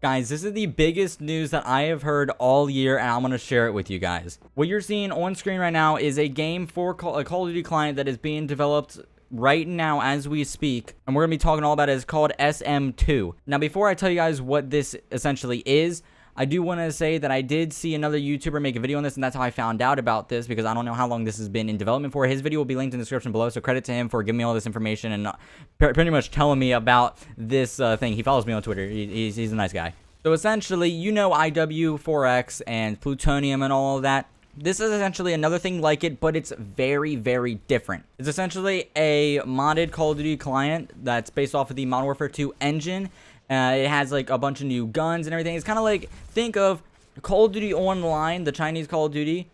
Guys, this is the biggest news that I have heard all year, and I'm going to share it with you guys. What you're seeing on screen right now is a game for a Call of Duty client that is being developed right now as we speak, and we're going to be talking all about it. It's called SM2. Now, before I tell you guys what this essentially is, I do want to say that I did see another YouTuber make a video on this, and that's how I found out about this, because I don't know how long this has been in development for. His video will be linked in the description below, so credit to him for giving me all this information and pretty much telling me about this thing. He follows me on Twitter. He's a nice guy. So essentially, you know IW4X and Plutonium and all of that. This is essentially another thing like it, but it's very, very different. It's essentially a modded Call of Duty client that's based off of the Modern Warfare 2 engine. It has like a bunch of new guns and everything. It's kind of like, think of Call of Duty Online, the Chinese Call of Duty,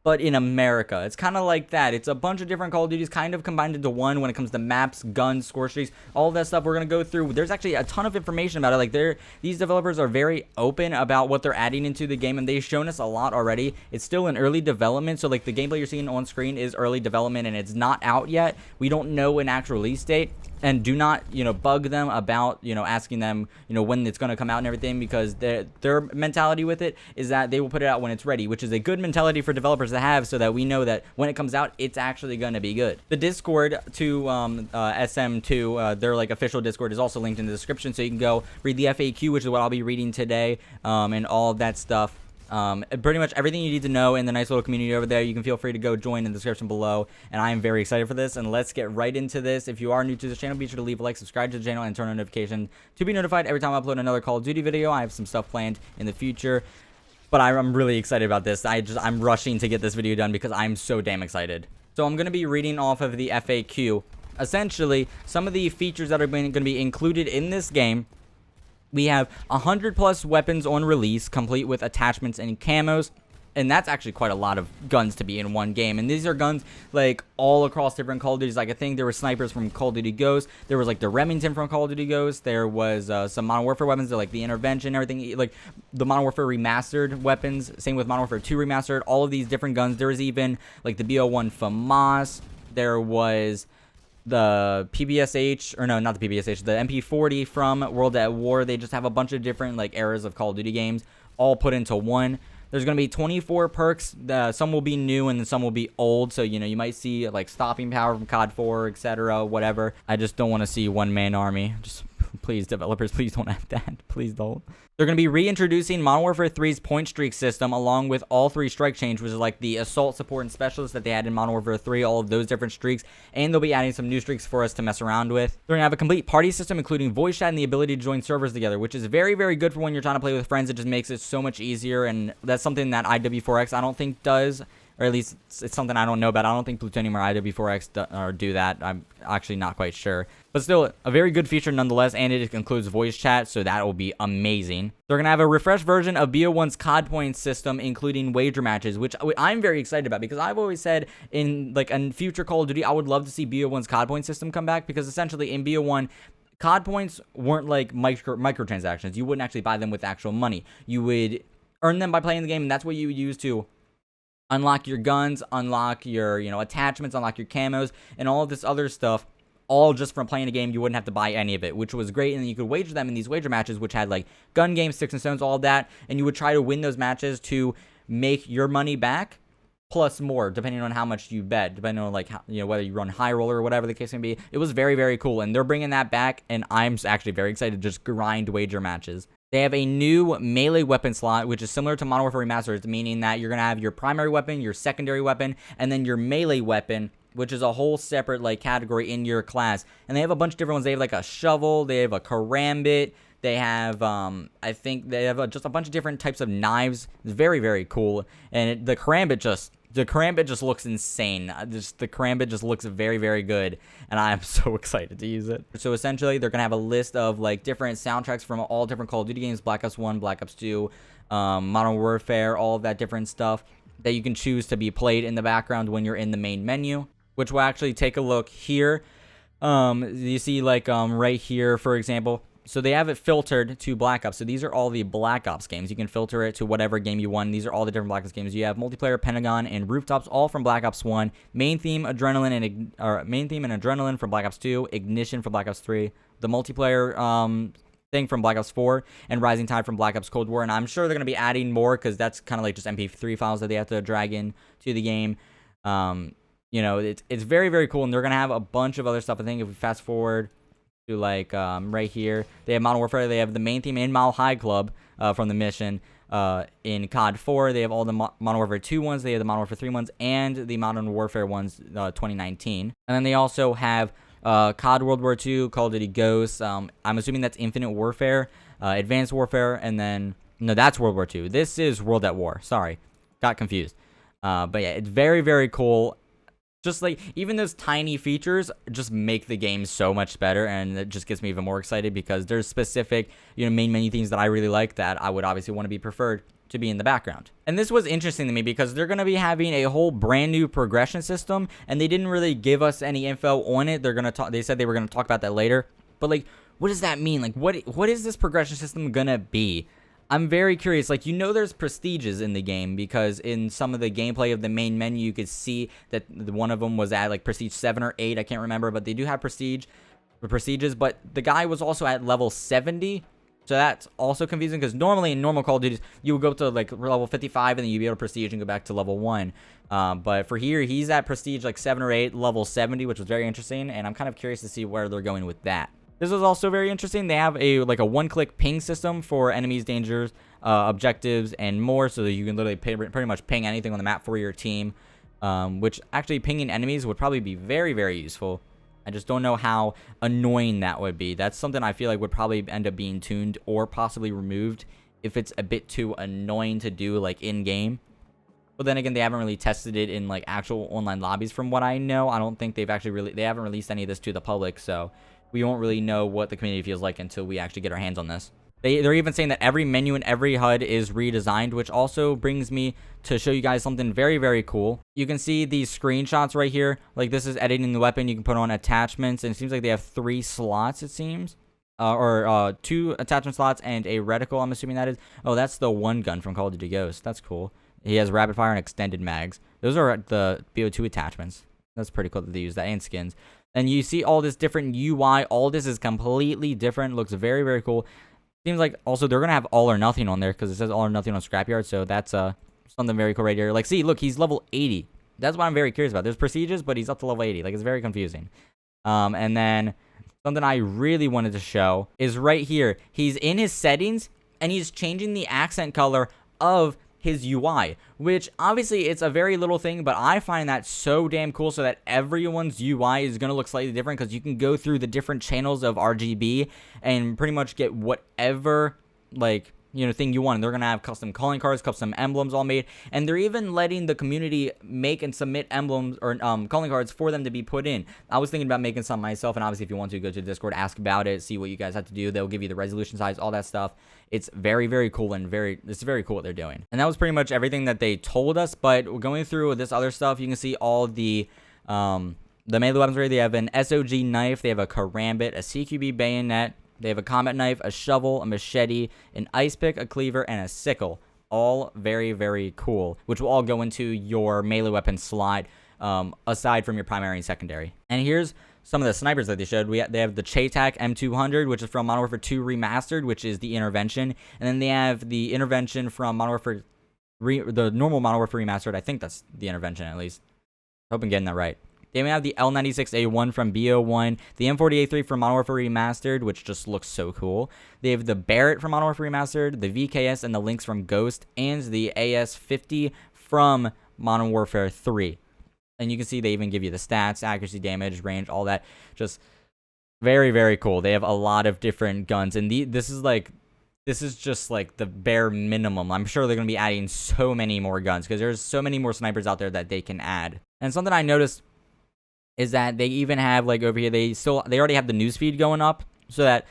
but in America. It's kind of like that. It's a bunch of different Call of Duties kind of combined into one when it comes to maps, guns, score streaks, all of that stuff we're going to go through. There's actually a ton of information about it. Like, these developers are very open about what they're adding into the game, and they've shown us a lot already. It's still in early development, so like the gameplay you're seeing on screen is early development, and it's not out yet. We don't know an actual release date. And do not, bug them about, asking them, when it's going to come out and everything, because their mentality with it is that they will put it out when it's ready, which is a good mentality for developers to have, so that we know that when it comes out, it's actually going to be good. The Discord to SM2, their like official Discord, is also linked in the description, so you can go read the FAQ, which is what I'll be reading today, and all of that stuff. Pretty much everything you need to know in the nice little community over there. You can feel free to go join in the description below, and I am very excited for this, and let's get right into this. If you are new to this channel, be sure to leave a like, subscribe to the channel, and turn on notification to be notified every time I upload another Call of Duty video. I have some stuff planned in the future, but I'm really excited about this. I'm rushing to get this video done because I'm so damn excited. So I'm going to be reading off of the FAQ. Essentially, some of the features that are going to be included in this game. We have 100 plus weapons on release, complete with attachments and camos. And that's actually quite a lot of guns to be in one game. And these are guns like all across different Call of Duties. Like I think there were snipers from Call of Duty Ghost. There was like the Remington from Call of Duty Ghost. There was some Modern Warfare weapons, like the Intervention, everything. Like the Modern Warfare Remastered weapons. Same with Modern Warfare 2 Remastered. All of these different guns. There was even like the BO1 FAMAS. There was the PBSH, or no, not the PBSH, the MP40 from World at War. They just have a bunch of different like eras of Call of Duty games all put into one. There's going to be 24 perks. Some will be new and some will be old. So, you might see like stopping power from COD 4, etc., whatever. I just don't want to see one-man army. Just please, developers, please don't have that. Please don't. They're going to be reintroducing Modern Warfare 3's point streak system along with all three strike chains, which is like the assault, support, and specialist that they had in Modern Warfare 3, all of those different streaks. And they'll be adding some new streaks for us to mess around with. They're going to have a complete party system, including voice chat and the ability to join servers together, which is very, very good for when you're trying to play with friends. It just makes it so much easier, and that's something that IW4X I don't think does. Or at least it's something I don't know about. I don't think Plutonium or IW4X do that. I'm actually not quite sure. But still, a very good feature nonetheless, and it includes voice chat, so that will be amazing. They're going to have a refreshed version of BO1's COD points system, including wager matches, which I'm very excited about, because I've always said in like a future Call of Duty, I would love to see BO1's COD point system come back, because essentially in BO1, COD points weren't like microtransactions. You wouldn't actually buy them with actual money. You would earn them by playing the game, and that's what you would use to unlock your guns, unlock your, attachments, unlock your camos, and all of this other stuff, all just from playing a game. You wouldn't have to buy any of it, which was great. And then you could wager them in these wager matches, which had like gun games, sticks and stones, all of that. And you would try to win those matches to make your money back, plus more, depending on how much you bet, depending on like how, whether you run high roller or whatever the case may be. It was very, very cool, and they're bringing that back, and I'm actually very excited to just grind wager matches. They have a new melee weapon slot, which is similar to Modern Warfare Remastered, meaning that you're going to have your primary weapon, your secondary weapon, and then your melee weapon, which is a whole separate like category in your class. And they have a bunch of different ones. They have like a shovel, they have a karambit, they have, I think they have just a bunch of different types of knives. It's very, very cool. And the karambit just looks insane. The karambit just looks very, very good, and I'm so excited to use it. So essentially, they're gonna have a list of like different soundtracks from all different Call of Duty games: Black Ops 1, Black Ops 2, Modern Warfare, all of that different stuff that you can choose to be played in the background when you're in the main menu. Which will actually take a look here. You see like right here, for example. So they have it filtered to Black Ops. So these are all the Black Ops games. You can filter it to whatever game you want. These are all the different Black Ops games. You have multiplayer, Pentagon, and Rooftops, all from Black Ops 1. Main theme, Adrenaline, and Adrenaline from Black Ops 2. Ignition from Black Ops 3. The multiplayer thing from Black Ops 4 and Rising Tide from Black Ops Cold War. And I'm sure they're going to be adding more because that's kind of like just MP3 files that they have to drag in to the game. You know, it's very, very cool. And they're going to have a bunch of other stuff. I think if we fast forward to like right here, they have Modern Warfare. They have the main theme in Mile High Club from the mission. In COD 4, they have all the Modern Warfare 2 ones, they have the Modern Warfare 3 ones, and the Modern Warfare ones 2019. And then they also have COD World War 2, Call of Duty Ghosts. I'm assuming that's Infinite Warfare, Advanced Warfare, and then no, that's World War 2. This is World at War. Sorry, got confused. But yeah, it's very, very cool. Just like even those tiny features just make the game so much better, and it just gets me even more excited because there's specific, you know, main menu things that I really like that I would obviously want to be preferred to be in the background. And this was interesting to me because they're going to be having a whole brand new progression system, and they didn't really give us any info on it. They're going to talk, they said they were going to talk about that later, but like, what does that mean? Like, what is this progression system going to be? I'm very curious. Like, you know, there's prestiges in the game because in some of the gameplay of the main menu, you could see that one of them was at like prestige 7 or 8. I can't remember, but they do have prestiges. But the guy was also at level 70. So that's also confusing because normally in normal Call of Duty, you would go to like level 55 and then you'd be able to prestige and go back to level 1. But for here, he's at prestige like 7 or 8, level 70, which was very interesting. And I'm kind of curious to see where they're going with that. This is also very interesting. They have a one-click ping system for enemies, dangers, objectives, and more, so that you can literally pretty much ping anything on the map for your team. Which actually pinging enemies would probably be very, very useful. I just don't know how annoying that would be. That's something I feel like would probably end up being tuned or possibly removed if it's a bit too annoying to do like in game. But then again, they haven't really tested it in like actual online lobbies. From what I know, I don't think they haven't released any of this to the public, so we won't really know what the community feels like until we actually get our hands on this. They're even saying that every menu and every HUD is redesigned, which also brings me to show you guys something very, very cool. You can see these screenshots right here. Like, this is editing the weapon. You can put on attachments, and it seems like they have 3 slots, it seems. Or 2 attachment slots and a reticle, I'm assuming that is. Oh, that's the one gun from Call of Duty Ghosts. That's cool. He has rapid fire and extended mags. Those are the BO2 attachments. That's pretty cool that they use that, and skins. And you see all this different UI. All this is completely different. Looks very, very cool. Seems like also they're going to have all or nothing on there because it says all or nothing on Scrapyard. So that's something very cool right here. Like, see, look, he's level 80. That's what I'm very curious about. There's prestiges, but he's up to level 80. Like, it's very confusing. And then something I really wanted to show is right here. He's in his settings, and he's changing the accent color of his UI, which obviously it's a very little thing, but I find that so damn cool, so that everyone's UI is going to look slightly different because you can go through the different channels of RGB and pretty much get whatever, like, you know, thing you want. And they're going to have custom calling cards, custom emblems all made, and they're even letting the community make and submit emblems or calling cards for them to be put in. I was thinking about making some myself, and obviously if you want to, go to Discord, ask about it, see what you guys have to do. They'll give you the resolution size, all that stuff. It's very, very cool, and it's very cool what they're doing. And that was pretty much everything that they told us. But going through this other stuff, you can see all the melee weapons right. They have an SOG knife, they have a karambit, a CQB bayonet, they have a combat knife, a shovel, a machete, an ice pick, a cleaver, and a sickle. All very, very cool, which will all go into your melee weapon slot, aside from your primary and secondary. And here's some of the snipers that they showed. They have the Shoutout M200, which is from Modern Warfare 2 Remastered, which is the intervention. And then they have the intervention from Modern Warfare, the normal Modern Warfare Remastered. I think that's the intervention, at least. I hope I'm getting that right. Then we have the L96A1 from BO1, the M40A3 from Modern Warfare Remastered, which just looks so cool. They have the Barrett from Modern Warfare Remastered, the VKS and the Lynx from Ghost, and the AS50 from Modern Warfare 3. And you can see they even give you the stats, accuracy, damage, range, all that. Just very, very cool. They have a lot of different guns, and this is just like the bare minimum. I'm sure they're going to be adding so many more guns because there's so many more snipers out there that they can add. And something I noticed is that they even have, like, over here, they already have the newsfeed going up, so that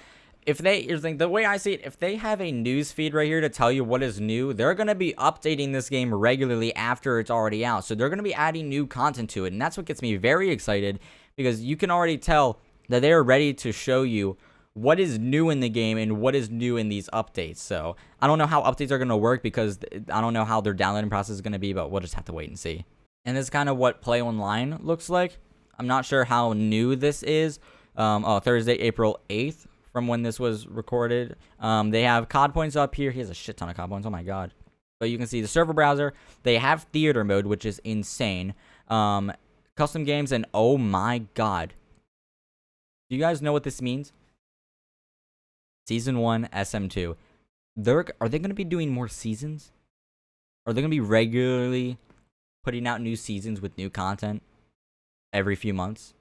if the way I see it, if they have a newsfeed right here to tell you what is new, they're going to be updating this game regularly after it's already out. So they're going to be adding new content to it, and that's what gets me very excited, because you can already tell that they're ready to show you what is new in the game and what is new in these updates. So I don't know how updates are going to work because I don't know how their downloading process is going to be, but we'll just have to wait and see. And this is kind of what Play Online looks like. I'm not sure how new this is. Thursday, April 8th from when this was recorded. They have COD points up here. He has a shit ton of COD points. Oh my god. But you can see the server browser. They have theater mode, which is insane. Custom games, and oh my god. Do you guys know what this means? Season 1, SM2. Are they going to be doing more seasons? Are they going to be regularly putting out new seasons with new content every few months?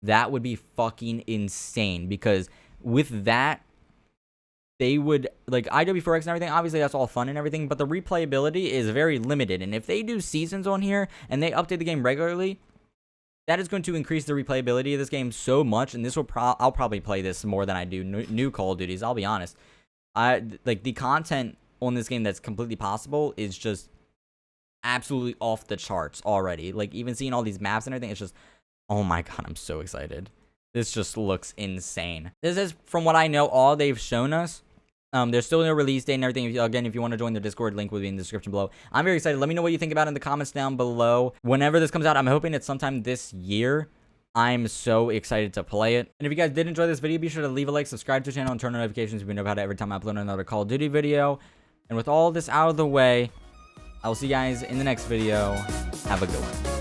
That would be fucking insane, because with that, they would, like, IW4X and everything, obviously that's all fun and everything, but the replayability is very limited. And if they do seasons on here and they update the game regularly, that is going to increase the replayability of this game so much. And this will I'll probably play this more than I do new Call of Duties, I'll be honest. Like, the content on this game that's completely possible is just absolutely off the charts already. Like, even seeing all these maps and everything, it's just, oh my god, I'm so excited. This just looks insane. This is, from what I know, all they've shown us. There's still no release date and everything. Again, if you want to join the Discord, link will be in the description below. I'm very excited. Let me know what you think about it in the comments down below. Whenever this comes out, I'm hoping it's sometime this year. I'm so excited to play it. And if you guys did enjoy this video, be sure to leave a like, subscribe to the channel, and turn on notifications so you know about it every time I upload another Call of Duty video. And with all this out of the way, I will see you guys in the next video. Have a good one.